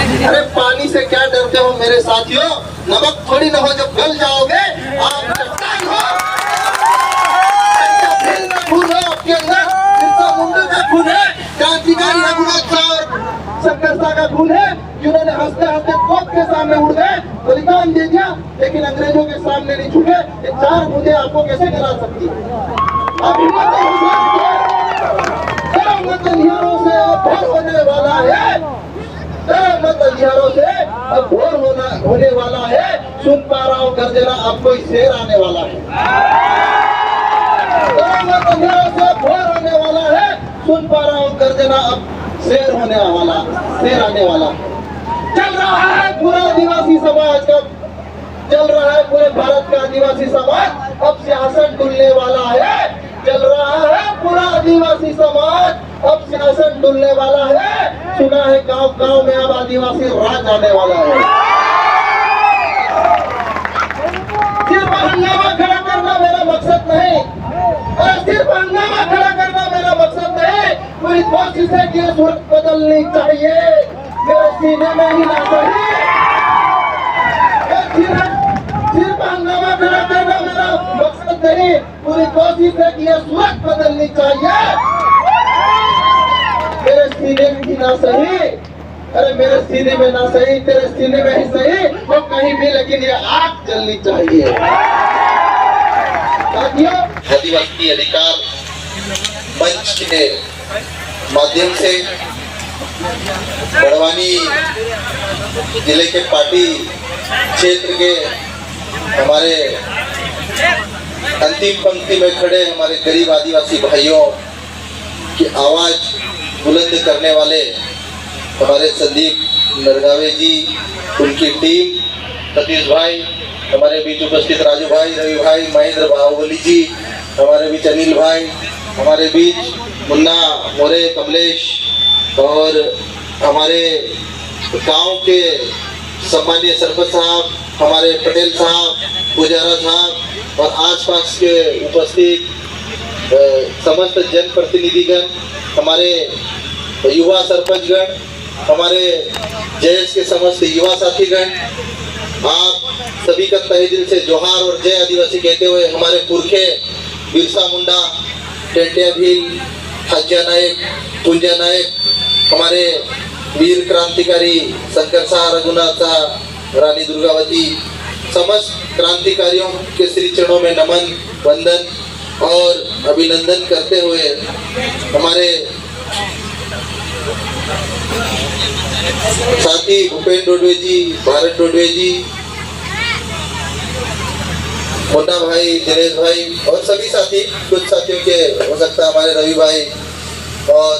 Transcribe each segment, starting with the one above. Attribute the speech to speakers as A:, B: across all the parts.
A: अरे पानी से क्या डरते हो मेरे साथियों, नमक थोड़ी ना हो जब गल जाओगे, आप चट्टान हो। खून है आपके अंदर, बिरसा मुंडा का खून है, क्रांतिकारी रघुनाथ शाह और शंकर शाह का खून है, जिन्होंने हंसते हंसते तोप के सामने उड़ गए, बलिदान दे दिया, लेकिन अंग्रेजों के सामने नहीं झुके। ये चार बूंदे आपको कैसे गिरा सकती है? आप हिम्मत अंधियारों से भोर होने वाला है, मत अंधियारों से अब भोर होने वाला है। सुन पा रहा हूँ गर्जना, अब कोई शेर आने वाला है। मत अंधियारों से भोर होने वाला है, सुन पा रहा हूँ गर्जना, अब शेर होने वाला, शेर आने वाला। चल रहा है पूरा आदिवासी समाज का, चल रहा है पूरे भारत का आदिवासी समाज, अब सियासत डुलने वाला है। चल रहा है पूरा आदिवासी समाज, अब सियासत डुलने वाला है। सुना है गांव गांव में अब आदिवासी राज आने वाला है। सिर्फ हंगामा खड़ा करना मेरा मकसद नहीं, सिर्फ हंगामा खड़ा करना मेरा मकसद नहीं, पूरी कोशिश है कि सूरत बदलनी चाहिए। मेरे सीने में ही ना सही, सिर्फ हंगामा खड़ा करना मेरा मकसद नहीं, पूरी कोशिश है कि यह सूरत बदलनी चाहिए। मेरे सीने में ही ना सही, अरे मेरे सीने में ना सही, तेरे सीने में ही सही, वो कहीं भी, लेकिन ये आग जलनी चाहिए। साथियों, आदिवासी अधिकार मंच के माध्यम से बड़वानी जिले के पाटी क्षेत्र के हमारे अंतिम पंक्ति में खड़े हमारे गरीब आदिवासी भाइयों की आवाज बुलंद करने वाले हमारे संदीप नरगावे जी, उनकी टीम, सतीश भाई, हमारे बीच उपस्थित राजू भाई, रवि भाई, महेंद्र बाहुबली जी, हमारे बीच अनिल भाई, हमारे बीच मुन्ना मोरे, कमलेश और हमारे गांव के सम्मानीय सरपंच साहब, हमारे पटेल साहब, पुजारा साहब और आसपास के उपस्थित समस्त जनप्रतिनिधिगण, हमारे युवा सरपंचगण, हमारे जयस के समस्त युवा साथीगण, आप सभी का तहे दिल से जोहार और जय आदिवासी कहते हुए हमारे पुरखे बिरसा मुंडा, टेंटिया भील, हज्जा नायक, पुंजा नायक, हमारे वीर क्रांतिकारी शंकर शाह, रघुनाथ शाह, रानी दुर्गावती, समस्त क्रांतिकारियों के श्री चरणों में नमन, वंदन और अभिनंदन करते हुए हमारे साथी भूपेन डोडवे जी, भारत डोडवे जी, मुन्ना भाई, दिनेश भाई और सभी साथी, कुछ साथियों के हो सकता है हमारे रवि भाई और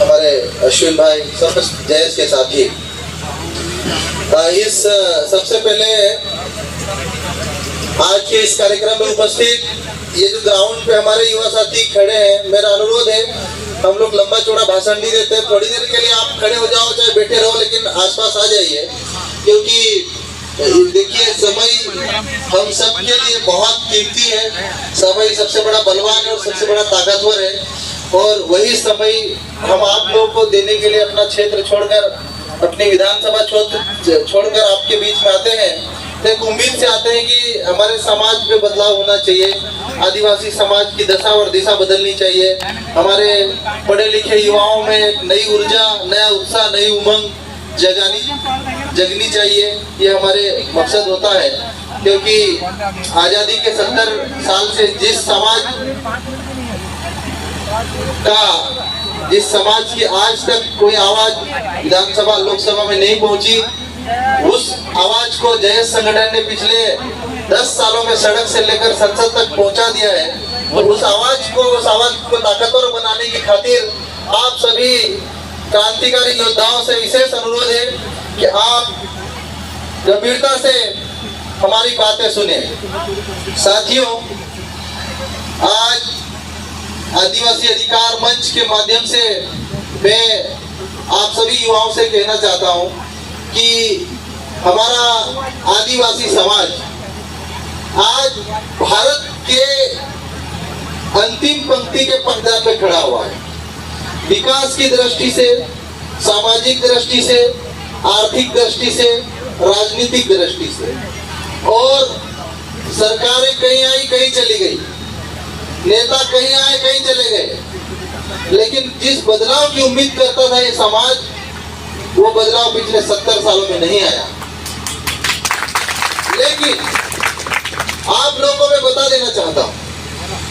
A: हमारे अश्विन भाई, समस्त जयस के साथी। इस सबसे पहले आज के इस कार्यक्रम में उपस्थित ये जो ग्राउंड पे हमारे युवा साथी खड़े हैं, मेरा अनुरोध है, हम लोग लंबा चौड़ा भाषण नहीं देते, थोड़ी देर के लिए आप खड़े हो जाओ, चाहे बैठे रहो, लेकिन आसपास आ जाइए, क्योंकि देखिए समय हम सब के लिए बहुत कीमती है। समय सबसे बड़ा बलवान है और सबसे बड़ा ताकतवर है, और वही समय हम आप लोगों को देने के लिए अपना क्षेत्र छोड़कर, अपनी विधानसभा छोड़कर आपके बीच में आते हैं। तो एक उम्मीद से आते हैं कि हमारे समाज में बदलाव होना चाहिए, आदिवासी समाज की दशा और दिशा बदलनी चाहिए, हमारे पढ़े लिखे युवाओं में नई ऊर्जा, नया उत्साह, नई उमंग जगनी चाहिए। ये हमारे मकसद होता है, क्योंकि आजादी के 70 साल से जिस समाज की आज तक कोई आवाज विधानसभा लोकसभा में नहीं पहुंची, उस आवाज को जयस संगठन ने पिछले 10 सालों में सड़क से लेकर संसद तक पहुंचा दिया है। और उस आवाज को ताकतवर बनाने की खातिर आप सभी क्रांतिकारी योद्धाओं से विशेष अनुरोध है कि आप गंभीरता से हमारी बातें सुने। साथियों, आज आदिवासी अधिकार मंच के माध्यम से मैं आप सभी युवाओं से कहना चाहता हूं कि हमारा आदिवासी समाज आज भारत के अंतिम पंक्ति के पंक्ति पे खड़ा हुआ है। विकास की दृष्टि से, सामाजिक दृष्टि से, आर्थिक दृष्टि से, राजनीतिक दृष्टि से। और सरकारें कहीं आई कहीं चली गई, नेता कहीं आए कहीं चले गए, लेकिन जिस बदलाव की उम्मीद करता था ये समाज, वो बदलाव पिछले 70 सालों में नहीं आया। लेकिन आप लोगों को मैं बता देना चाहता हूं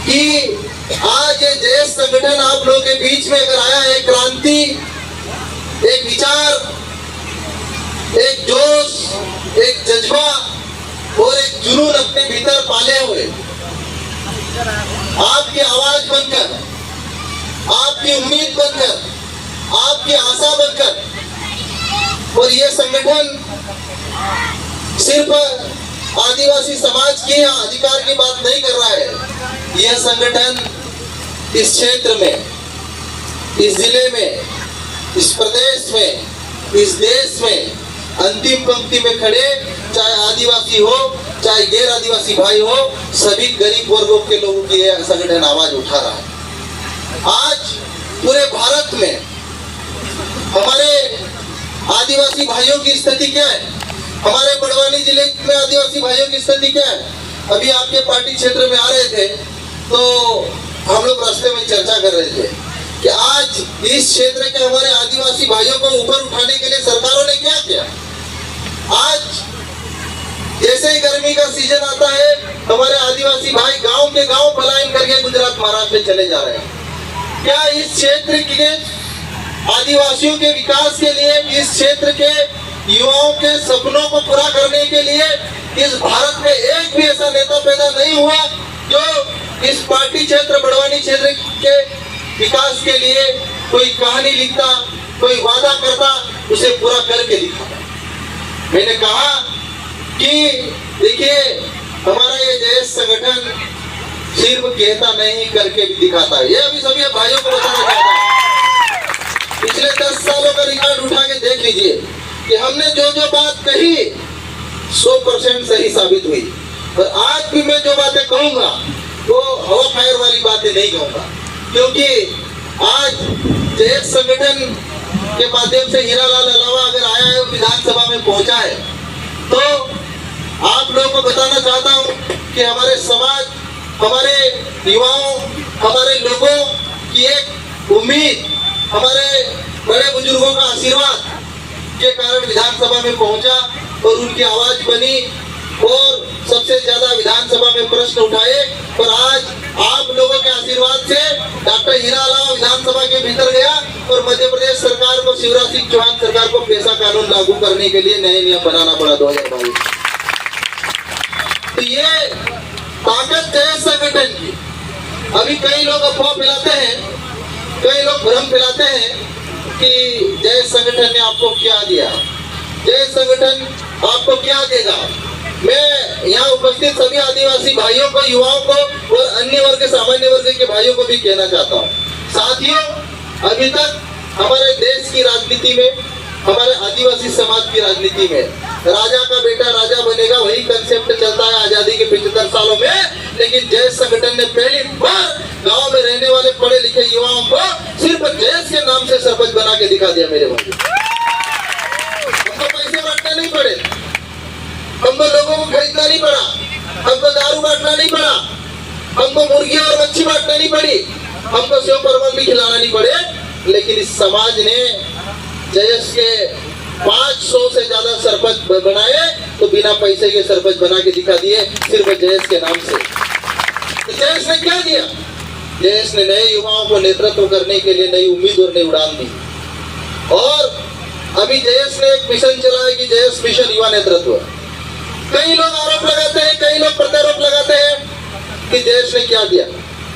A: कि आज ये जयेश संगठन आप लोगों के बीच में अगर आया है, क्रांति, एक विचार, एक जोश, एक जज्बा और एक जुनून अपने भीतर पाले हुए, आपकी आवाज बनकर, आपकी उम्मीद बनकर, आपकी आशा बनकर। और ये संगठन सिर्फ आदिवासी समाज के अधिकार की बात नहीं कर रहा है। यह संगठन इस क्षेत्र में, इस जिले में, इस प्रदेश में, इस देश में अंतिम पंक्ति में खड़े, चाहे आदिवासी हो, चाहे गैर आदिवासी भाई हो, सभी गरीब वर्गों के लोगों की यह संगठन आवाज उठा रहा है। आज पूरे भारत में हमारे आदिवासी भाइयों की स्थिति क्या है? हमारे बड़वानी जिले में आदिवासी भाइयों की स्थिति क्या है? अभी आपके पार्टी क्षेत्र में आ रहे थे तो हम लोग रास्ते में चर्चा कर रहे थे कि आज इस क्षेत्र के हमारे आदिवासी भाइयों को ऊपर उठाने के लिए सरकारों ने क्या किया। आज जैसे ही गर्मी का सीजन आता है, हमारे आदिवासी भाई गांव के गांव पलायन करके गुजरात, महाराष्ट्र चले जा रहे हैं। क्या इस क्षेत्र के आदिवासियों के विकास के लिए, इस क्षेत्र के युवाओं के सपनों को पूरा करने के लिए इस भारत में एक भी ऐसा नेता पैदा नहीं हुआ जो इस पार्टी क्षेत्र, बड़वानी क्षेत्र के विकास के लिए कोई कहानी लिखता, कोई वादा करता, उसे पूरा करके दिखाता। मैंने कहा कि देखिए, हमारा ये जयेश संगठन सिर्फ कहता नहीं, करके भी दिखाता है। ये अभी सभी भाइयों को बताना चाहता हूं। पिछले 10 सालों का रिकॉर्ड उठा के देख लीजिए कि हमने जो जो बात कही 100% सही साबित हुई। और आज भी मैं जो बातें कहूंगा वो हवा फायर वाली बातें नहीं कहूंगा, क्योंकि आज जयेश संगठन के माध्यम से हीरालाल अलावा अगर आया है, विधानसभा में पहुंचा है, तो आप लोगों को बताना चाहता हूं कि हमारे समाज, हमारे युवाओं, हमारे लोगों की एक उम्मीद, हमारे बड़े बुजुर्गों का आशीर्वाद के कारण विधानसभा में पहुंचा और उनकी आवाज बनी और सबसे ज्यादा विधानसभा में प्रश्न उठाए। और आज आप लोगों के आशीर्वाद से डॉक्टर हीरालाल विधानसभा के भीतर गया और मध्य प्रदेश सरकार को, शिवराज सिंह चौहान सरकार को पेशा कानून लागू करने के लिए नए नियम बनाना पड़ा 2022। तो ये ताकत जयेश संगठन की। अभी कई लोग अफवाह फैलाते हैं, कई लोग भ्रम फैलाते हैं कि जयेश संगठन ने आपको क्या दिया, जयेश संगठन आपको क्या देगा। मैं यहाँ उपस्थित सभी आदिवासी भाइयों को, युवाओं को और अन्य वर्ग, सामान्य वर्ग के भाइयों को भी कहना चाहता हूँ, साथियों, अभी तक हमारे देश की राजनीति में, हमारे आदिवासी समाज की राजनीति में राजा का बेटा राजा बनेगा, वही कंसेप्ट चलता है आजादी के 75 सालों में। लेकिन जयेश संगठन ने पहली बार गांव में रहने वाले पढ़े लिखे युवाओं को सिर्फ जयेश के नाम से सरपंच बना के दिखा दिया। मेरे भाई, हमको पैसे बांटने नहीं पड़े, हमको लोगों को खरीदना नहीं पड़ा, हमको दारू बांटना नहीं पड़ा, हमको मुर्गी और मच्छी बांटना नहीं पड़ी, हमको सेव परवन भी खिलाना नहीं पड़े। लेकिन इस समाज ने जयेश के 500 से ज्यादा सरपंच बनाए, तो बिना पैसे के सरपंच बना के दिखा दिए सिर्फ जयेश के नाम से। तो जयेश ने क्या दिया? जयेश ने नए युवाओं को नेतृत्व करने के लिए नई उम्मीद और नई उड़ान दी। और अभी जयेश ने एक मिशन चलाया कि जयेश मिशन युवा नेतृत्व। कई लोग आरोप लगाते हैं, कई लोग प्रत्यारोप लगाते हैं कि जयेश ने क्या दिया।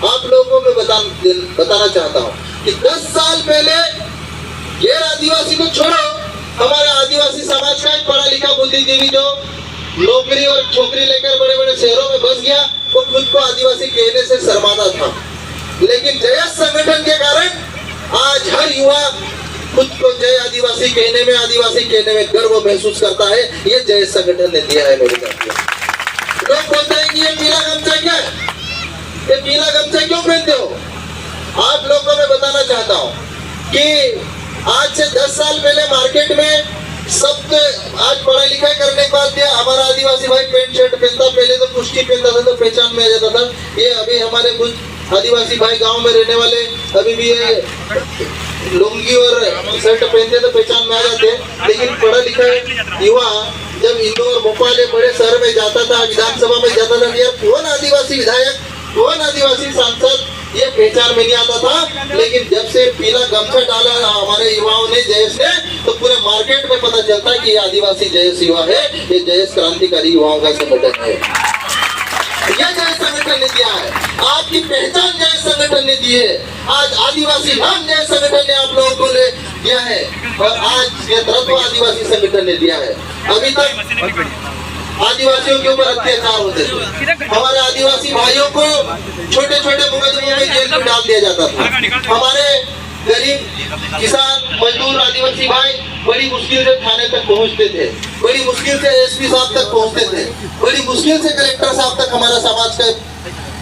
A: आप लोगों को मैं बताना चाहता हूँ कि 10 साल पहले गैर आदिवासी को छोड़ो, हमारे आदिवासी समाज का एक पढ़ा लिखा बुद्धिजीवी जो नौकरी और छोकरी लेकर बड़े बड़े शहरों में बस गया, वो खुद को आदिवासी कहने से शर्माता था। लेकिन जयेश संगठन के कारण आज हर युवा खुद को जय आदिवासी कहने में, आदिवासी कहने में गर्व महसूस करता है। ये जयेश संगठन ने दिया है मेरे साथियों। लोग बोलते हैं कि ये पीला गमछा क्या है, ये पीला गमछा क्यों पहनते हो? आप लोगों को मैं बताना चाहता हूँ कि आज से 10 साल पहले मार्केट में 100 हमारा आदिवासी भाई पेंट शर्ट पहनता, पहले तो कुश्ती पहनता था तो पहचान में आ जाता था। ये अभी हमारे कुछ आदिवासी भाई गांव में रहने वाले अभी भी ये लुंगी और शर्ट पहनते तो पहचान में आ जाते। लेकिन पढ़ा लिखा युवा जब इंदौर भोपाल या बड़े शहर में जाता था, विधानसभा में जाता था, यार कौन आदिवासी विधायक, कौन आदिवासी सांसद, ये पहचान में नहीं आता था। लेकिन जब से पीला गमछा डाला हमारे युवाओं ने, जयेश ने, तो पूरे मार्केट में पता चलता है कि ये आदिवासी जयेश युवा है, ये जयेश क्रांतिकारी युवाओं का संगठन है। यह जयेश संगठन ने दिया है, आपकी पहचान जयेश संगठन ने दी है। आज आदिवासी नाम जयेश संगठन ने आप लोगों को ले दिया है और आज नेतृत्व आदिवासी संगठन ने दिया है। अभी तक आदिवासियों के ऊपर अत्याचार होते थे, हमारे आदिवासी भाइयों को छोटे छोटे मुकदमों में जेल में डाल दिया जाता था। हमारे गरीब किसान मजदूर आदिवासी भाई बड़ी मुश्किल से थाने तक पहुंचते थे, बड़ी मुश्किल से एसपी साहब तक पहुंचते थे, बड़ी मुश्किल से कलेक्टर साहब तक हमारा समाज का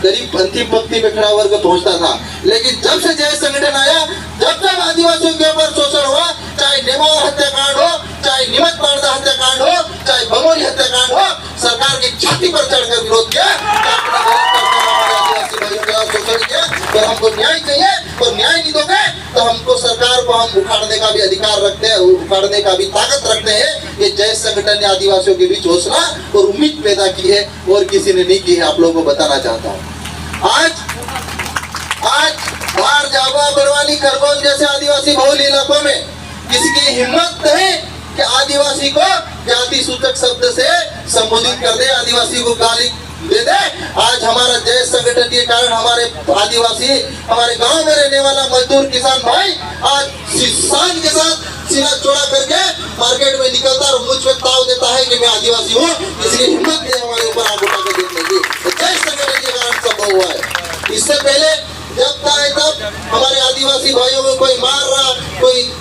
A: गरीब अंतिम पंक्ति में खड़ा वर्ग पहुंचता था। लेकिन जब से जय संगठन आया, जब तक आदिवासियों के ऊपर शोषण हुआ, चाहे नेमावर हत्याकांड हो, चाहे निमत पारदा हत्याकांड हो, चाहे बमोरी हत्याकांड हो, सरकार की छाती पर चढ़कर विरोध किया, शोषण किया। तो हमको न्याय चाहिए और न्याय नहीं दोगे तो हमको सरकार को हम उखाड़ने का भी अधिकार रखते हैं, उखाड़ने का भी ताकत रखते हैं। ये जय संगठन ने आदिवासियों के बीच हौसला और उम्मीद पैदा की है और किसी ने नहीं की है। आप लोगों को बताना चाहता हूँ, आज बाहर जावा बड़वानी खरगोन जैसे आदिवासी बहुल इलाकों में किसी की हिम्मत नहीं कि आदिवासी को जाति सूचक शब्द से संबोधित कर दे, आदिवासी को गाली दे दे। आज हमारा जय संगठन के कारण हमारे आदिवासी, हमारे गांव में रहने वाला मजदूर किसान भाई आज शान के साथ सीना चौड़ा करके मार्केट में निकलता और मुझ पे ताव देता है कि मैं आदिवासी हूँ। इसलिए हिम्मत नहीं हमारे ऊपर आग उठा कर देखने की, तो जय संगठन के कारण संभव हुआ है। इससे पहले जब था तब हमारे आदिवासी भाइयों को कोई मार रहा, कोई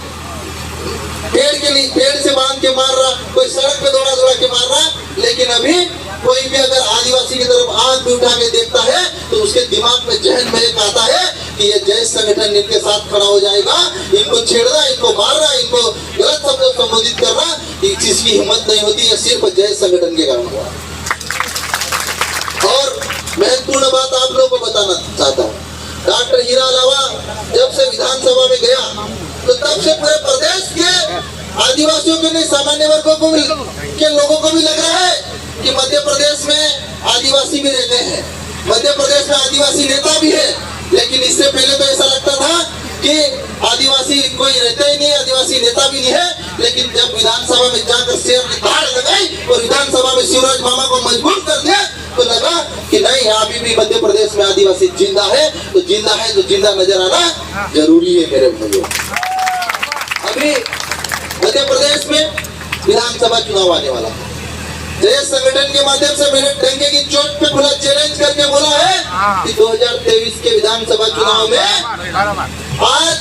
A: पेड़ से बांध के मार रहा, कोई सड़क पे दौड़ा के मार रहा। लेकिन अभी कोई भी अगर आदिवासी की तरफ आंख भी उठा के देखता है तो उसके दिमाग में जहन में एक आता है कि ये जय संगठन इनके साथ खड़ा हो जाएगा, इनको छेड़ना, इनको मारना, इनको गलत शब्दों संबोधित करना, इस चीज की हिम्मत नहीं होती है, सिर्फ जय संगठन के कारण हुआ। और महत्वपूर्ण बात आप लोगों को बताना चाहता हूँ, डॉक्टर हीरा अलावा जब से विधानसभा में गया तो तब से पूरे प्रदेश के आदिवासियों के नहीं, सामान्य वर्गों को के लोगों को भी लग रहा है कि मध्य प्रदेश में आदिवासी भी रहते हैं, मध्य प्रदेश में आदिवासी नेता भी है। लेकिन इससे पहले तो ऐसा लगता था कि आदिवासी कोई रहता ही नहीं, आदिवासी नेता भी नहीं है। लेकिन जब विधानसभा में जाकर शेर की दहाड़ लगाई और विधानसभा में शिवराज मामा को मजबूर कर दिया तो लगा कि नहीं, अभी भी मध्य प्रदेश में आदिवासी जिंदा है, तो जिंदा नजर आना जरूरी है मेरे भाइयों। अभी मध्य प्रदेश में विधानसभा चुनाव आने वाला है। जय संगठन के माध्यम से मैंने डंके की चोट पे खुला चैलेंज करके बोला है कि 2023 के विधानसभा चुनाव में आज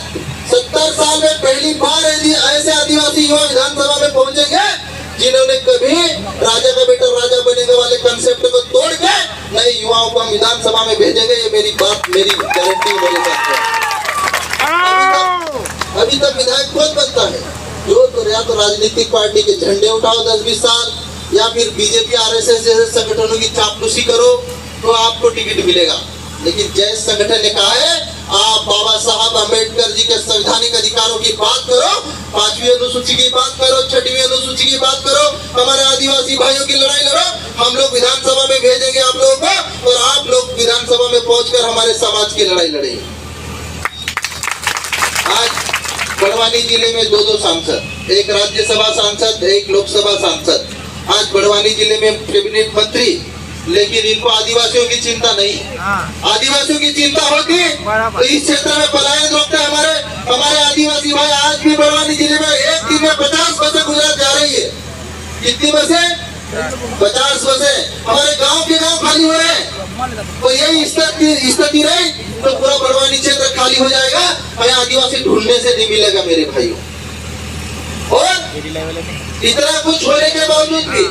A: 70 साल में पहली बार ऐसे आदिवासी युवा विधानसभा में पहुंचेंगे जिन्होंने कभी राजा का बेटा राजा बनेगा वाले कंसेप्ट को तोड़ के नए युवाओं को हम विधानसभा में भेजेंगे। ये मेरी बात, मेरी गारंटी मेरे साथ है। अभी तक विधायक कौन बनता है? जो तो या तो राजनीतिक पार्टी के झंडे उठाओ 10-20 साल, या फिर बीजेपी आरएसएस जैसे संगठनों की चापलूसी करो तो आपको टिकट मिलेगा। लेकिन जय संगठन ने कहा है आप बाबा साहब अम्बेडकर जी के संवैधानिक अधिकारों की बात करो, 5वीं अनुसूची की बात करो, 6वीं अनुसूची की बात करो, हमारे आदिवासी भाइयों की लड़ाई लड़ो। हम लोग विधानसभा में भेजेंगे आप लोगों को और आप लोग विधानसभा में पहुंचकर हमारे समाज की लड़ाई लड़ेंगे। आज बड़वानी जिले में 2 सांसद, एक राज्यसभा सांसद, एक लोकसभा सांसद, आज बड़वानी जिले में कैबिनेट मंत्री, लेकिन इनको आदिवासियों की चिंता नहीं। आदिवासियों की चिंता होती तो इस क्षेत्र में पलायन रोकते हमारे आदिवासी भाई। आज भी बड़वानी जिले में एक दिन में 50 बसें गुजरात जा रही है। कितनी बसें? 50 बसें। हमारे गांव के गांव खाली हो रहे हैं। तो यही स्थिति रही तो पूरा बड़वानी क्षेत्र खाली हो जाएगा, हमें आदिवासी ढूंढने से नहीं मिलेगा मेरे भाइयों। और इतना कुछ होने के बावजूद भी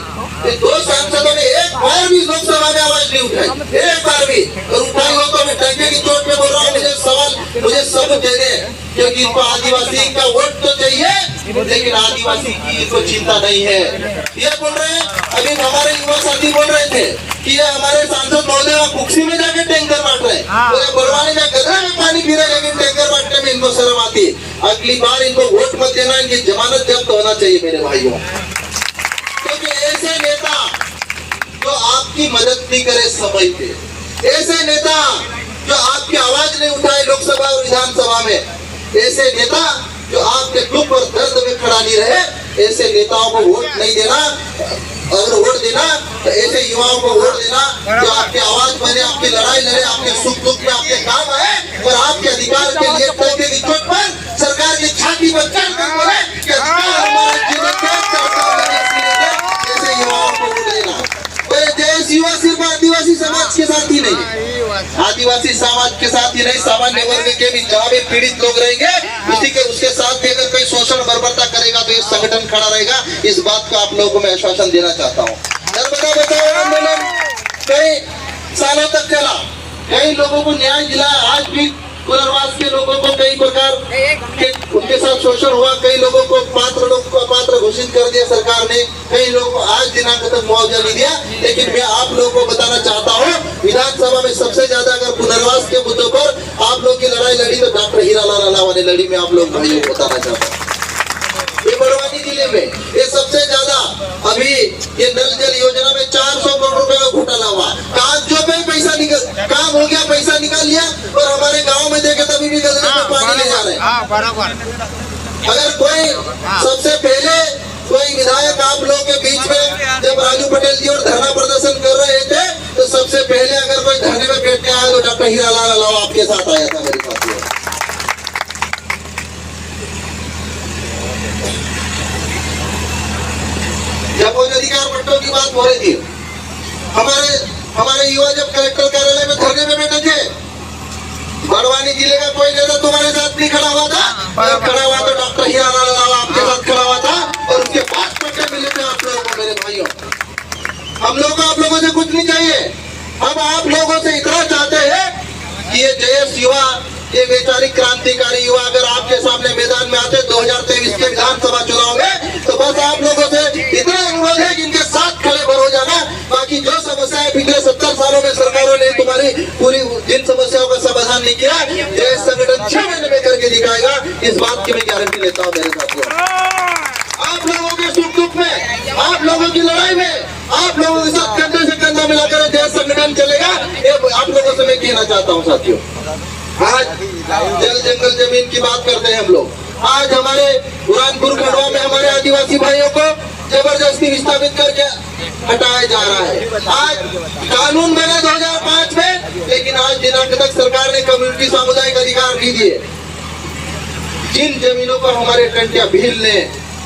A: 2 सांसदों ने एक बार भी लोकसभा में आवाज नहीं उठाई, एक बार भी। और उठाई हो तो मैं डंके की चोट पे बोल रहा हूँ, मुझे सबूत दे दे, क्योंकि इनको आदिवासी का वोट तो चाहिए लेकिन आदिवासी की इनको चिंता नहीं है, ये बोल रहे हैं। अभी हमारे युवा साथी बोल रहे थे कि ये हमारे सांसद महोदय कुक्सी में जाके टैंकर बांट रहे हैं, पूरे बड़वानी में गदरा में पानी पी रहे, लेकिन टैंकर बांटने में इनको शर्म आती है। अगली बार इनको वोट मत देना, इनकी जमानत जब्त होना चाहिए मेरे भाइयों, क्योंकि ऐसे नेता जो आपकी मदद नहीं करे समय पे, ऐसे नेता जो आपकी आवाज नहीं उठाए लोकसभा और विधानसभा में, ऐसे नेता जो आपके दुख और दर्द में खड़ा नहीं रहे, ऐसे नेताओं को वोट नहीं देना। अगर वोट देना तो ऐसे युवाओं को वोट देना जो आपकी आवाज बने, आपकी लड़ाई लड़े, आपके सुख दुख में आपके काम आए और आपके अधिकार के लिए टंके की चोट पर सरकार की छाती पर चढ़कर बोले कि अधिकार हमारे जीवन के, ऐसे युवाओं को वोट देना। देश युवा सिर्फ आदिवासी समाज के साथ ही नहीं, आदिवासी समाज के साथ ही नहीं, सामान्य वर्ग के भी जहाँ भी पीड़ित लोग रहेंगे उसी के उसके साथ भी अगर कोई शोषण बर्बरता करेगा तो ये संगठन खड़ा रहेगा। इस बात को आप लोगों को मैं आश्वासन देना चाहता हूँ। नर्मदा बचाओ आंदोलन कई सालों तक चला, कई लोगों को न्याय दिला, आज भी पुनर्वास के लोगों को कई प्रकार के उनके साथ शोषण हुआ, कई लोगों को लोगों को अपात्र घोषित कर दिया सरकार ने, कई लोगों को आज दिनांक तक मुआवजा नहीं दिया। लेकिन मैं आप लोगों को बताना चाहता हूँ, विधानसभा में सबसे ज्यादा अगर पुनर्वास के मुद्दों पर आप लोग की लड़ाई लड़ी तो डॉक्टर हीरालाल अलावा ने लड़ी। मैं आप लोग भाइयों को बताना चाहता हूँ, ये बड़वानी जिले में ये सबसे ज्यादा अभी ये नल जल योजना में 400 करोड़ रुपए का घोटाला हुआ, कागजों पे पैसा निकल, काम हो गया, पैसा निकाल लिया और हमारे गांव में देखे तभी भी गजरे में पानी ले जा रहे हैं। अगर कोई सबसे पहले कोई विधायक आप लोगों के बीच में जब राजू पटेल जी और धरना प्रदर्शन कर रहे थे तो सबसे पहले अगर कोई धरने में बैठने आया तो डॉक्टर हीरालाल अलावा आपके साथ आया था मेरे साथ। जब वो अधिकार पट्टों की बात हो रही थी, हमारे युवा जब कलेक्टर कार्यालय में धरने में बैठे थे, बड़वानी जिले का कोई नेता तुम्हारे साथ नहीं खड़ा हुआ था, खड़ा हुआ तो डॉक्टर हीरालाल अलावा आपके साथ खड़ा हुआ था और उसके पास पट्टे मिले थे आप लोगों को। मेरे भाइयों, हम लोग को आप लोगों से कुछ नहीं चाहिए, हम आप लोगों से इतना चाहते हैं कि ये जयेश युवा, ये वैचारिक क्रांतिकारी युवा अगर आपके सामने मैदान में आते 2023 के विधानसभा चुनाव में, तो बस आप लोगों से इतना अनुरोध है कि इनके साथ खड़े भर हो जाना। बाकी जो समस्याएं पिछले 70 सालों में सरकारों ने तुम्हारी पूरी जिन समस्याओं का समाधान नहीं किया, ये संगठन 6 महीने में करके दिखाएगा, इस बात की मैं गारंटी लेता हूँ मेरे साथियों। आप लोगों के सुख दुख में, आप लोगों की लड़ाई में, आप लोगों के साथ कंधे से कंधा मिलाकर देश संगठन चलेगा, ये आप लोगों से मैं कहना चाहता हूँ साथियों। आज जल जंगल जमीन की बात करते हैं हम लोग, आज हमारे बुरहानपुर खंडवा में हमारे आदिवासी भाइयों को जबरदस्ती विस्थापित करके हटाया जा रहा है। आज कानून बना 2005 में, लेकिन आज दिनांक तक सरकार ने कम्युनिटी सामुदायिक अधिकार नहीं दिए। जिन जमीनों पर हमारे टंटिया भील ने,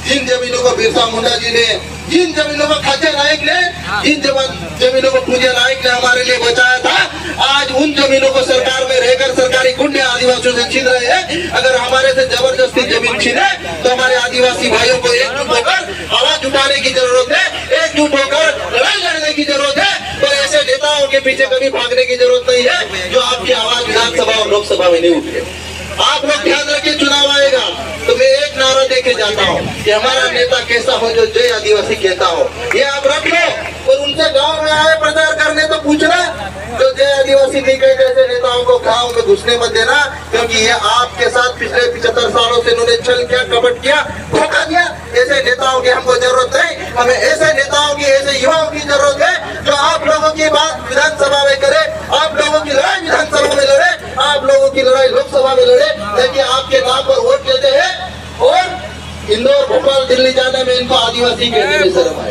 A: जिन जमीनों को बिरसा मुंडा जी ने, जिन जमीनों को खाचा नायक ने, जिन जमीनों को पूजा नायक ने हमारे लिए बचाया था, आज उन जमीनों को सरकार में रहकर सरकारी गुंडे आदिवासियों से छीन रहे हैं। अगर हमारे से जबरदस्ती जमीन छीने तो हमारे आदिवासी भाइयों को एकजुट होकर आवाज उठाने की जरूरत है, एकजुट होकर लड़ाई लड़ने की जरूरत है। और ऐसे नेताओं के पीछे कभी भागने की जरूरत नहीं है जो आपकी आवाज विधानसभा और लोकसभा में नहीं उठे। आप लोग ध्यान रखिए, चुनाव आएगा तो मैं एक नारा देके जाता हूँ कि हमारा नेता कैसा हो जो जय आदिवासी कहता हो, ये आप रख लो। और उनसे गांव में आए प्रचार करने तो पूछना, जो जय आदिवासी नहीं कहते ऐसे नेताओं को गांव में घुसने मत देना, क्योंकि ये आपके साथ पिछले 75 सालों से इन्होंने छल किया, कपट किया, धोखा दिया। ऐसे नेताओं की हमको जरूरत नहीं, हमें ऐसे नेताओं की, ऐसे युवाओं की जरूरत है जो आप लोगों की बात विधानसभा में करे, आप लोगों की लड़ाई विधानसभा में लड़े, आप लोगों की लड़ाई लोकसभा में लड़े, ताकि आपके नाम पर वोट लेते हैं और इंदौर, भोपाल, दिल्ली जाने में इनको आदिवासी कहने में शर्म आए।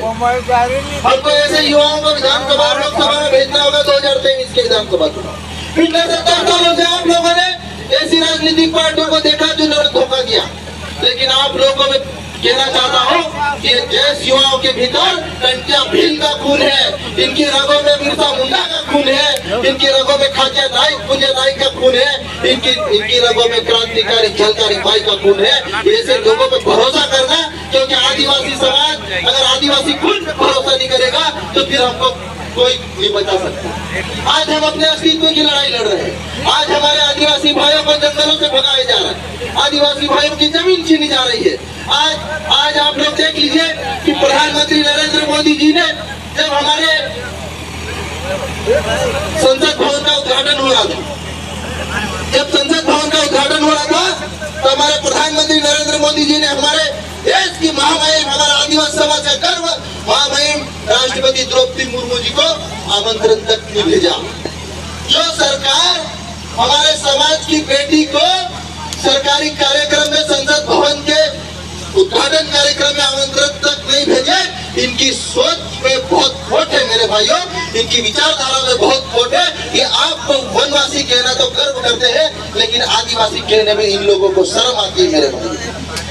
A: हमको ऐसे युवाओं को विधानसभा और लोकसभा में भेजना होगा 2023 के विधानसभा चुनाव। पिछले 70 सालों से आप लोगों ने ऐसी राजनीतिक पार्टियों को देखा जिन्होंने धोखा दिया, लेकिन आप लोगों में कहना चाहता हूँ कि जैस युवाओं के भीतर टंटिया भील का खून है, इनकी रगों में बिरसा मुंडा का खून है, इनकी रगों में खाचा नाइक, पूजा नाइक का खून है, इनकी रगों में क्रांतिकारी झलकारी भाई का खून है। ऐसे लोगों पे भरोसा करना, क्योंकि आदिवासी समाज अगर आदिवासी खुद भरोसा नहीं करेगा तो फिर हमको कोई नहीं बचा सकता। आज हम अपने अस्तित्व की लड़ाई लड़ रहे हैं, आज हमारे आदिवासी भाइयों को जंगलों से भगाया जा रहा है, आदिवासी भाइयों की जमीन छीनी जा रही है। आज आप लोग देख लीजिए कि प्रधानमंत्री नरेंद्र मोदी जी ने जब हमारे संसद भवन का उद्घाटन हो रहा था, तो हमारे प्रधानमंत्री नरेंद्र मोदी जी ने हमारे देश की महामहिम, हमारा आदिवासी समाज का गर्व महामहिम राष्ट्रपति द्रौपदी मुर्मू जी को आमंत्रण तक नहीं भेजा। जो सरकार हमारे समाज की बेटी को सरकारी कार्यक्रम में, संसद भवन के उद्घाटन कार्यक्रम में आमंत्रण तक नहीं भेजे, इनकी सोच में बहुत खोट है मेरे भाइयों, इनकी विचारधारा में बहुत खोट है। ये आपको वनवासी कहना तो गर्व करते हैं, लेकिन आदिवासी कहने में इन लोगों को शर्म आती है मेरे भाई।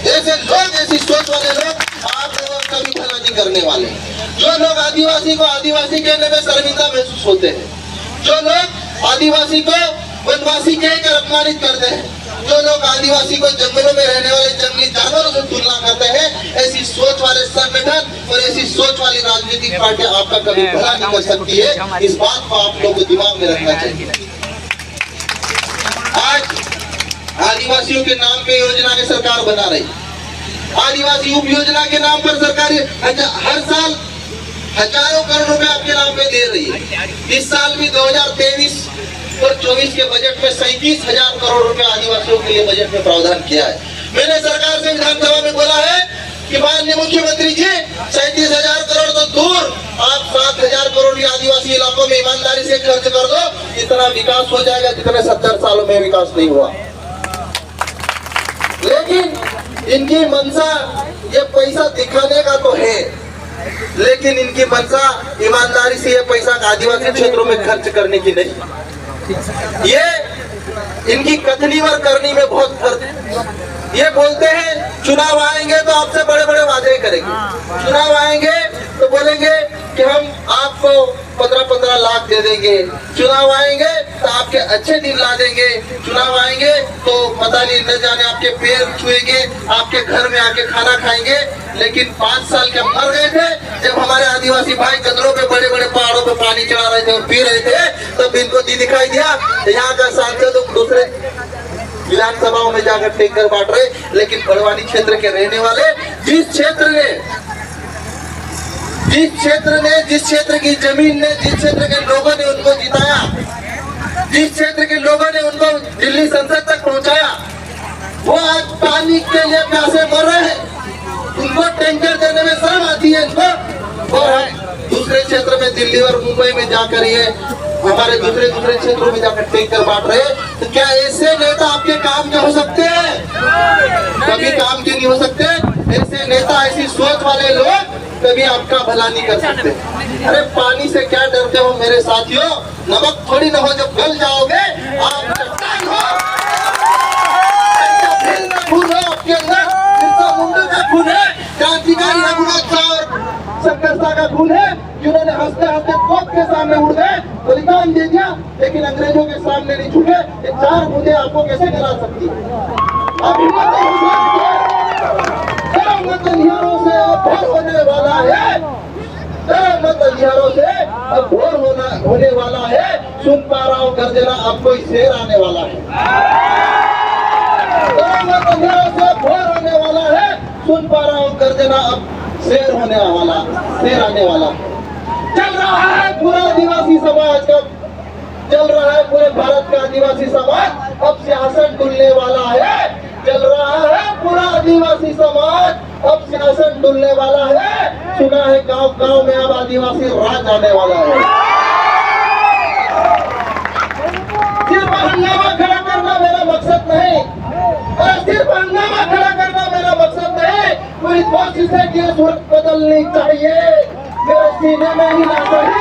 A: ऐसे लोग, ऐसी सोच वाले लोग आप लोगों का कभी भला नहीं करने वाले। जो लोग आदिवासी को आदिवासी कहने में शर्मिंदा महसूस होते हैं, जो लोग आदिवासी को वनवासी कहकर अपमानित करते हैं, जो लोग आदिवासी को जंगलों में रहने वाले जंगली जानवरों से तुलना करते हैं, ऐसी सोच वाले संगठन और ऐसी सोच वाली राजनीतिक पार्टियां आपका कभी भला नहीं कर सकती है। इस बात को आप लोगों को दिमाग में रखना चाहिए। आज आदिवासियों के नाम पे योजना की सरकार बना रही, आदिवासी उप योजना के नाम पर सरकार हर साल हजारों करोड़ रुपए आपके नाम पे दे रही है। इस साल भी 2023 और 24 के बजट में 37,000 करोड़ रुपए आदिवासियों के लिए बजट में प्रावधान किया है। मैंने सरकार से विधानसभा में बोला है कि माननीय मुख्यमंत्री जी, 37,000 करोड़ तो दूर, आप 7,000 करोड़ भी आदिवासी इलाकों में ईमानदारी से खर्च कर दो, इतना विकास हो जाएगा जितने 70 सालों में विकास नहीं हुआ। लेकिन इनकी मंशा ये पैसा दिखाने का तो है, लेकिन इनकी मंशा ईमानदारी से ये पैसा आदिवासी क्षेत्रों में खर्च करने की नहीं। ये इनकी कथनी और करनी में बहुत फर्क है। ये बोलते हैं चुनाव आएंगे तो आपसे बड़े बड़े वादे करेंगे, चुनाव आएंगे तो बोलेंगे कि हम आपको 15-15 लाख दे देंगे, चुनाव आएंगे तो आपके अच्छे दिन ला देंगे, चुनाव आएंगे तो पता नहीं न जाने आपके पैर छुएंगे, आपके घर में आके खाना खाएंगे। लेकिन 5 साल के मर गए थे जब हमारे आदिवासी भाई जंगलों पे, बड़े बड़े पहाड़ों पे पानी चढ़ा रहे थे और पी रहे थे, तब इनको दिखाई दिया। यहाँ का सांसद दूसरे विधानसभाओं में जाकर टैंकर बांट रहे। लेकिन बड़वानी क्षेत्र के रहने वाले, जिस क्षेत्र की जमीन ने, जिस क्षेत्र के लोगों ने उनको जिताया, जिस क्षेत्र के लोगों ने उनको दिल्ली संसद तक पहुंचाया, वो आज पानी के लिए प्यासे मर रहे हैं। उनको टैंकर देने में शर्म आती है इनको, और हम दूसरे क्षेत्र में, दिल्ली और मुंबई में जाकर ये हमारे दूसरे क्षेत्रों में जाकर टैंकर बांट रहे। तो क्या ऐसे नेता आपके काम के हो सकते हैं? कभी काम के नहीं हो सकते। ऐसे नेता, ऐसी सोच वाले लोग कभी आपका भला नहीं कर सकते। अरे पानी से क्या डरते हो मेरे साथियों? नमक थोड़ी ना हो, जब गल जाओगे आप चट्टान हो। खून है आपके अंदर, बिरसा मुंडा का खून है, क्रांतिकारी रघुनाथ और शंकरसा का खून है, जिन्होंने हंसते हंसते तोप के सामने उड़ गए, बलिदान दे दिया, लेकिन अंग्रेजों के सामने नहीं झुके। ये 4 बूंदे आपको कैसे गिरा सकती है? आप हिम्मत अंधियारों से भोर होने वाला है, मत अंधियारों से अब भोर होने वाला है। सुन पा रहा हूँ गर्जना, अब कोई शेर आने वाला है। मत अंधियारों से भोर होने वाला है, सुन पा रहा हूँ गर्जना, अब शेर आने वाला है। चल रहा है पूरा आदिवासी समाज का, चल रहा है पूरे भारत का आदिवासी समाज, अब सियासत डुलने वाला है। चल रहा है पूरा आदिवासी समाज, अब सियासत डुलने वाला है। सुना है गांव गांव में अब आदिवासी राज आने वाला है। सिर्फ हंगामा खड़ा करना मेरा मकसद नहीं, सिर्फ हंगामा खड़ा करना मेरा मकसद नहीं। पूरी कोशिश है कि सूरत बदलनी चाहिए, मेरे सीने में ही ना सही।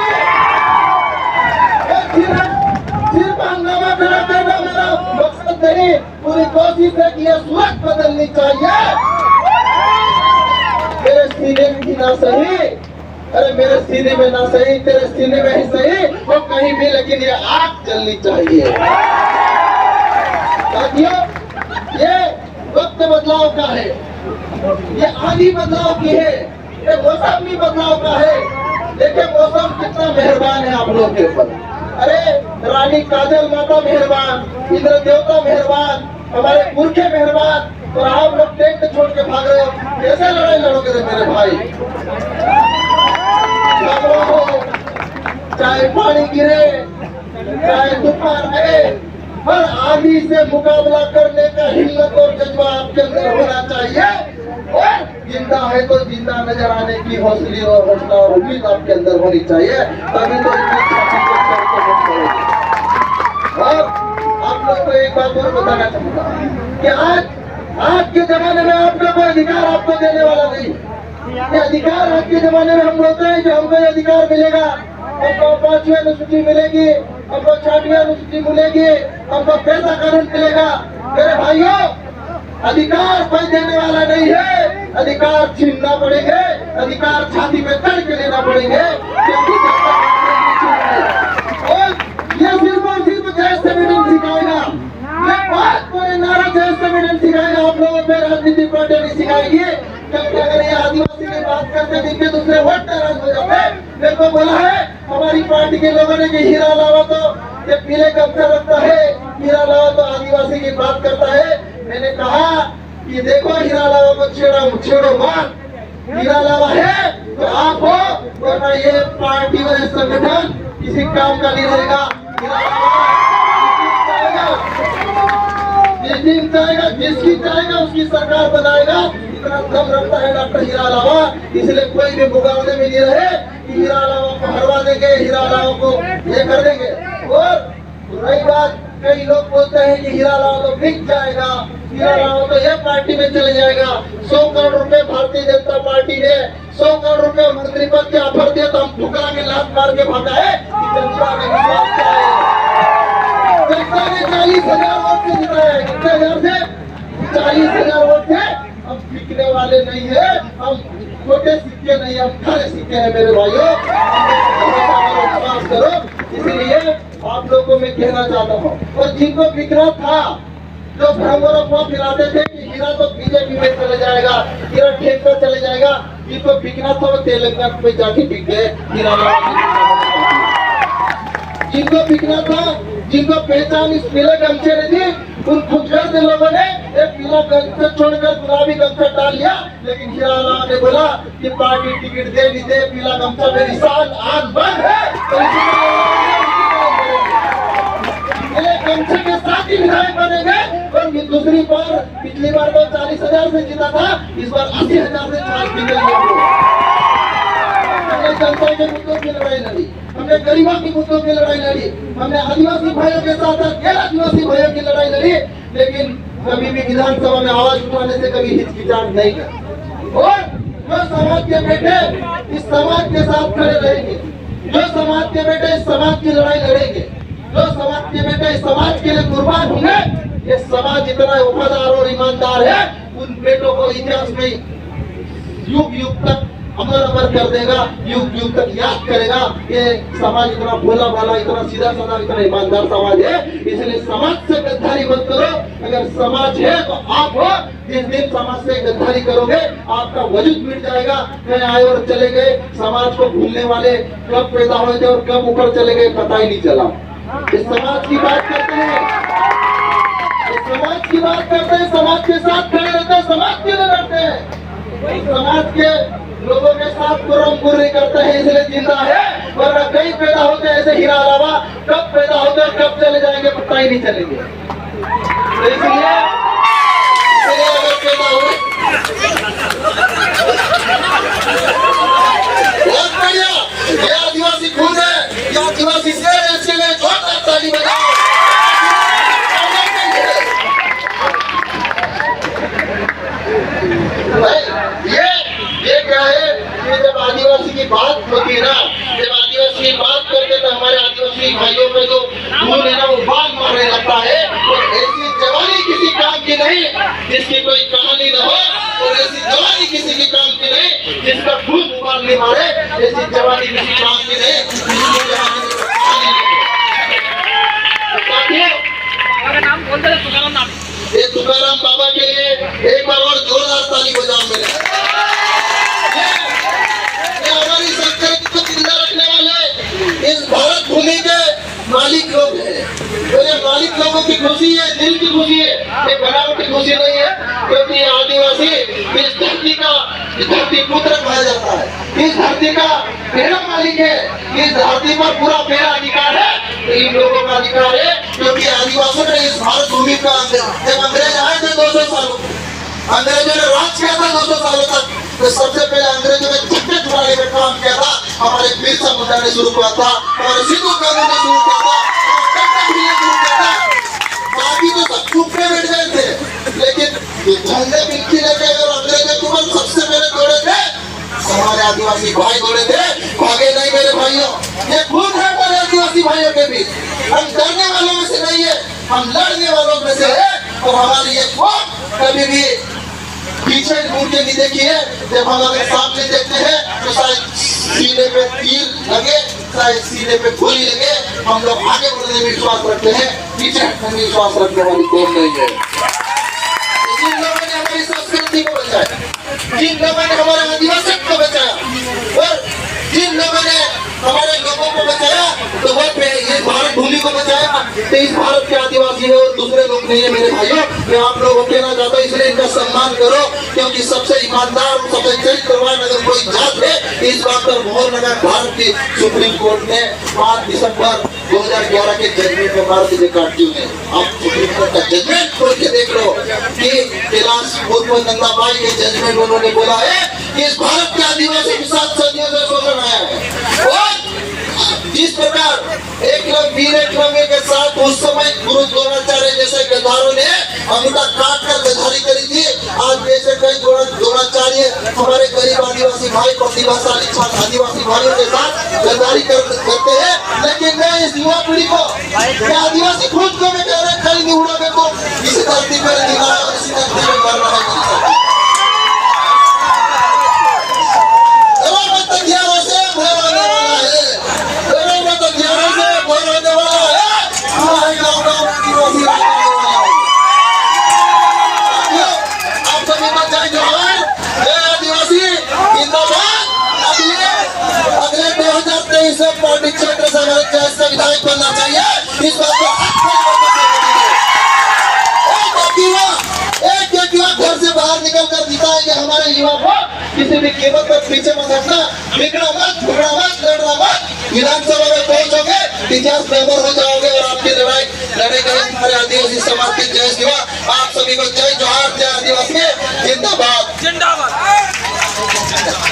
A: सिर्फ हंगामा खड़ा करना मेरा मकसद नहीं, पूरी कोशिश है कि यह सूरत बदलनी चाहिए, मेरे सीने में ही ना सही। अरे मेरे सीने में ना सही, तेरे सीने में ही सही, वो कहीं भी, लेकिन ये आग जलनी चाहिए। साथियों, ये वक्त बदलाव का है, ये आदि बदलाव की है, ये मौसमी बदलाव का है। देखिए मौसम कितना मेहरबान है आप लोग के ऊपर। अरे रानी काजल माता मेहरबान, इंद्र देवता मेहरबान, हमारे पुरखे मेहरबान, और आप लोग टेंट छोड़ के भाग रहे हो। कैसे लड़ाई लड़ोगे रे मेरे भाई? झगड़ा हो, चाहे पानी गिरे, चाहे तूफान आए, हर आदमी से मुकाबला करने का हिम्मत और जज्बा आपके अंदर होना चाहिए। और जिंदा है तो जिंदा नजर आने की हौसला और उम्मीद आपके अंदर होनी चाहिए, तभी तो और आप लोग को एक बात और बताना चाहूंगा कि आज के जमाने में आप लोग को अधिकार आपको देने वाला नहीं। ये अधिकार आज के जमाने में हम बोलते हैं कि हमको ये अधिकार मिलेगा, हमको 5वीं अनुसूची मिलेगी, हमको 6वीं अनुसूची मिलेगी, हमको पैसा कानून मिलेगा। मेरे भाइयों, अधिकार कोई देने वाला नहीं है, अधिकार छीनना पड़ेंगे, अधिकार छाती पे चढ़ के लेना पड़ेंगे। और ये सिर्फ और सिर्फ जय संविधान सिखाएगा, ये बात पूरे नारा जय संविधान सिखाएगा, आप लोगों में राजनीतिक पार्टी नहीं सिखाएगी। क्योंकि अगर ये आदिवासी की बात करते दिन के दूसरे वोट नाराज हो जाते। मेरे को बोला है हमारी पार्टी के लोगों ने कि हीरा लावा तो ये पीले गमछा रखता है, हीरा लावा तो आदिवासी की बात करता है। मैंने कहा कि देखो हीरा लावा को छेड़ो मान, हीरा लावा है तो आप हो, वरना ये पार्टी व संगठन किसी काम का नहीं रहेगा। हीरा लावा जिस दिन चाहेगा, जिसकी चाहेगा उसकी सरकार बनाएगा, इतना दम रखता है डॉक्टर हीरा लावा। इसलिए कोई भी मुकाबले में नहीं रहे कि हीरा लावा को हरवा देंगे, हीरा लावा को ये कर देंगे। और रही बात, कई लोग बोलते हैं कि हीरा लावा तो बिक जाएगा, हीरा लावा तो ये पार्टी में चले जाएगा। 100 करोड़ रुपए भारतीय जनता पार्टी ने 100 करोड़ रुपए मंत्री पद के ऑफर दिया तो हम ठुकरा के लात मार के भागा है। जनता ने विश्वास किया है, जनता ने 40,000 वोट से जिताया। कितने हजार से? 40,000 वोट से। हम बिकने वाले नहीं है, हम छोटे सिक्के नहीं, हम खड़े सिक्के हैं मेरे भाइयों। विश्वास करो। इसीलिए आप लोगों को मैं कहना चाहता हूँ, और जिनको बिकना था, जो भ्रम और अफवाह फैलाते थे कि हीरा तो बीजेपी में चले जाएगा, हीरा ठेक पर चले जाएगा, जिनको बिकना था वो तेलंगाना में जाके बिक गए। हीरा जिनको बिकना था, जिनको पहचान इस पीले गमछे ने दी, उन खुदगर्द लोगों ने एक पीला गमछा छोड़कर गुलाबी गमछा डाल लिया। लेकिन हीरा लावा ने बोला कि पार्टी टिकट दे नहीं दे, पीला गमछा मेरी शान आन बंद है, तो गमछे के साथ ही विधायक बनेंगे। और दूसरी बार, पिछली बार तो 40,000 से जीता था, इस बार 80,000 से छाल निकलेंगे। हमने जनता के मुद्दों की लड़ाई लड़ी, हमने गरीबों की मुद्दों की लड़ाई लड़ी, हमने आदिवासी भाइयों के साथ गैर आदिवासी भाइयों की लड़ाई लड़ी, लेकिन कभी भी विधानसभा में आवाज उठाने से कभी हिचकिचाहट नहीं कर। और जो समाज के बेटे इस समाज के साथ खड़े रहेंगे, जो समाज के बेटे इस समाज की लड़ाई लड़ेंगे, जो समाज के बेटे इस समाज के लिए कुर्बान होंगे, ये समाज इतना वफादार और ईमानदार है, उन बेटों को इतिहास में युग युग तक अमर अमर कर देगा, युग युग तक याद करेगा। ये समाज इतना भोला भाला, इतना सीधा साधा, इतना ईमानदार समाज है। इसलिए समाज से गद्दारी मत करो। अगर समाज है तो आप हो। जिस दिन समाज से गद्दारी करोगे आपका वजूद मिट जाएगा। कहीं आए और चले गए, समाज को भूलने वाले कब पैदा हुए थे और कब ऊपर चले गए पता ही नहीं चला। इस समाज की बात करते हैं, समाज की बात करते हैं, समाज के साथ खड़े रहते हैं, समाज के लिए लड़ते हैं, समाज के लोगों के साथ कुर्रम-कुर्री करते हैं, इसलिए जिंदा है। वरना कई पैदा होते हैं ऐसे हीरा लावा, कब पैदा होते हैं कब चले जाएंगे पता ही नहीं चलेंगे। तो इसलिए अगर पैदा हुए बहुत बढ़िया, ये आदिवासी खून है, ये आदिवासी शेर है, इसके लिए जोरदार ताली बजाओ। ये क्या है कि जब आदिवासी की बात होती है ना, जब आदिवासी की बात करते तो हमारे आदिवासी भाइयों में जो खून है ना वो बाल मारने लगता है। और ऐसी जवानी किसी काम की नहीं जिसकी कोई कहानी न हो, और ऐसी जवानी किसी की काम की नहीं जिसका खून उबाल नहीं मारे, ऐसी जवानी किसी काम की नहीं जिसकी जवानी में कहानी नहीं। ये तुकाराम बाबा के लिए एक बार और जोरदार ताली बजाओ मेरे। ये हमारी संस्कृति को जिंदा रखने वाले इस भारत भूमि के मालिक लोग हैं। मेरे मालिक लोगों की खुशी है, दिल की खुशी है, ये बनावटी खुशी नहीं है, क्योंकि आदिवासी इस धरती पुत्र कहा जाता है, इस धरती का पहला मालिक है, इस धरती पर पूरा मेरा अधिकार है, तो इन लोगों का अधिकार है, क्योंकि आदिवासियों ने इस भारत भूमि का जब अंग्रेज आए थे 200 सालों, अंग्रेजों ने राज किया था 200 सालों तक, तो सबसे पहले अंग्रेजों ने झंडे छुड़ाने का काम किया था हमारे बिरसा मुंडा ने शुरू किया था, हमारे सिद्धू कानून ने शुरू किया था, बाकी तो सब चुप में बैठ गए थे, लेकिन झंडे बिल्कुल लेके और अंग्रेजों तुरंत सबसे पहले दौड़े थे, हमारे आदिवासी भाई दौड़े थे, भागे नहीं मेरे भाइयों, ये खून है हमारे आदिवासी भाइयों के बीच, हम डरने वालों में से नहीं है, हम लड़ने वालों में से है, और हमारी ये कौम कभी भी पीछे मुड़ के नहीं देखी है, जब हम अगर सामने देखते हैं तो शायद सीने पे तीर लगे, शायद सीने पे गोली लगे, हम लोग आगे बढ़ने में विश्वास रखते हैं, पीछे हटने में विश्वास रखने वाली कौम नहीं है। जिन लोगों ने हमारी संस्कृति को बचाया, जिन लोगों ने हमारे आदिवासी को बचाया, और जिन लोगों ने हमारे लोगों को बचाया, तो वो इस भारत भूमि को बचाया, तो इस भारत के आदिवासी है और दूसरे लोग नहीं है मेरे भाइयों, मैं आप लोगों को कहना चाहता हूँ, इसलिए इनका सम्मान करो, क्योंकि सबसे ईमानदार, सबसे चरित्रवान अगर कोई जात है, इस बात पर मोहर लगा भारत की सुप्रीम कोर्ट ने 5 दिसंबर 2011 के जजमेंट में भारत के काटती है। आप सुप्रीम कोर्ट का जजमेंट खोल के देख लो कि कैलाश पूर्व नंदाबाई के जजमेंट उन्होंने बोला है कि इस भारत के आदिवासी के साथ सदियों से शोषण आया है, और जिस प्रकार एकलव्य के साथ उस समय गुरु द्रोणाचार्य जैसे गद्दारों ने अंगूठा काट कर गद्दारी करी थी, आज जैसे कई द्रोणाचार्य हमारे गरीब आदिवासी भाई प्रतिभाशाली आदिवासी भाइयों के साथ गद्दारी करते हैं, लेकिन मैं इस युवा पीढ़ी को, आदिवासी खुद को मैं कह रहा कहीं नहीं उड़ोगे तो इसी धरती पर दिखा और इसी धरती में मरना है। क्षेत्र से हमारे विधायक बनना चाहिए, इस बात को एक युवा घर से बाहर निकल कर दिखाएंगे हमारे युवा को, किसी भी कीमत पर पीछे मत हटना, बिगड़ा मत, झगड़ा मत, लड़ना मत, विधानसभा में पहुंचोगे, इतिहास में अमर हो जाओगे, और आपकी लड़ाई करेंगे हमारे आदिवासी समाज के जय शिवा। आप सभी को जय जोहार, जय आदिवासी जिंदाबाद जिंदाबाद।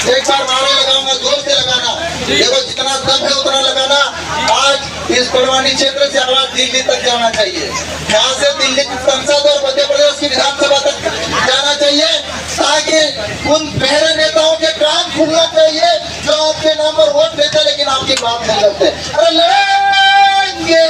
A: एक बार नारे लगाऊंगा, जोर से लगाना, देखो जितना दम है उतना लगाना। आज इस बड़वानी क्षेत्र से आवाज दिल्ली तक जाना चाहिए, यहाँ से दिल्ली की संसद और मध्य प्रदेश की विधानसभा तक जाना चाहिए, ताकि उन बहरे नेताओं के कान खुलना चाहिए जो आपके नाम पर वोट देते लेकिन आपकी बात नहीं करते। अरे लड़ेंगे